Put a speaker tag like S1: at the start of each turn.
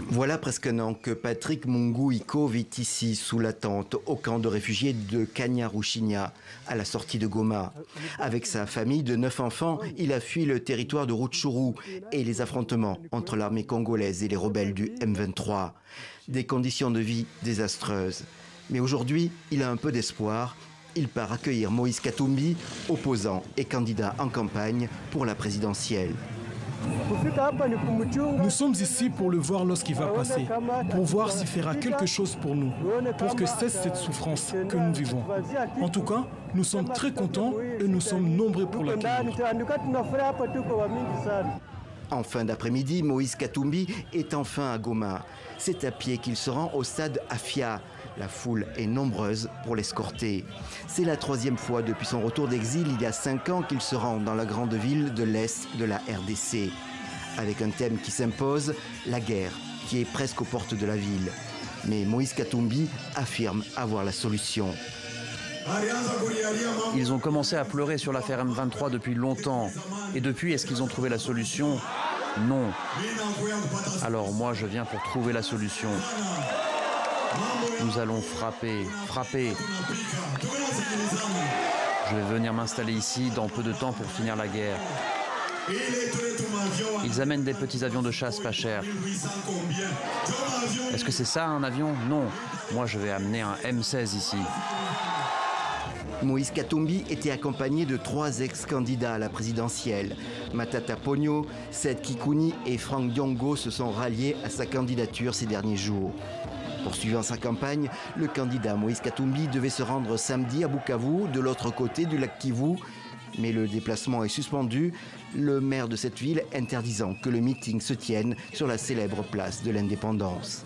S1: Voilà presque un an que Patrick Mungu Iko vit ici, sous la tente, au camp de réfugiés de Kanyaruchinya, à la sortie de Goma. Avec sa famille de 9 enfants, il a fui le territoire de Rutshuru et les affrontements entre l'armée congolaise et les rebelles du M23. Des conditions de vie désastreuses. Mais aujourd'hui, il a un peu d'espoir. Il part accueillir Moïse Katumbi, opposant et candidat en campagne pour la présidentielle.
S2: Nous sommes ici pour le voir lorsqu'il va passer, pour voir s'il fera quelque chose pour nous, pour que cesse cette souffrance que nous vivons. En tout cas, nous sommes très contents et nous sommes nombreux pour l'accueillir.
S1: En fin d'après-midi, Moïse Katumbi est enfin à Goma. C'est à pied qu'il se rend au stade Afia. La foule est nombreuse pour l'escorter. C'est la 3e fois depuis son retour d'exil il y a 5 ans qu'il se rend dans la grande ville de l'Est de la RDC. Avec un thème qui s'impose, la guerre, qui est presque aux portes de la ville. Mais Moïse Katumbi affirme avoir la solution.
S3: Ils ont commencé à pleurer sur l'affaire M23 depuis longtemps. Et depuis, est-ce qu'ils ont trouvé la solution? Non. Alors moi, je viens pour trouver la solution. Nous allons frapper, frapper. Je vais venir m'installer ici dans peu de temps pour finir la guerre. Ils amènent des petits avions de chasse pas chers. Est-ce que c'est ça un avion? Non. Moi, je vais amener un M16 ici.
S1: Moïse Katumbi était accompagné de 3 ex-candidats à la présidentielle. Matata Ponyo, Seth Kikuni et Frank Diongo se sont ralliés à sa candidature ces derniers jours. Poursuivant sa campagne, le candidat Moïse Katumbi devait se rendre samedi à Bukavu, de l'autre côté du lac Kivu. Mais le déplacement est suspendu, le maire de cette ville interdisant que le meeting se tienne sur la célèbre place de l'Indépendance.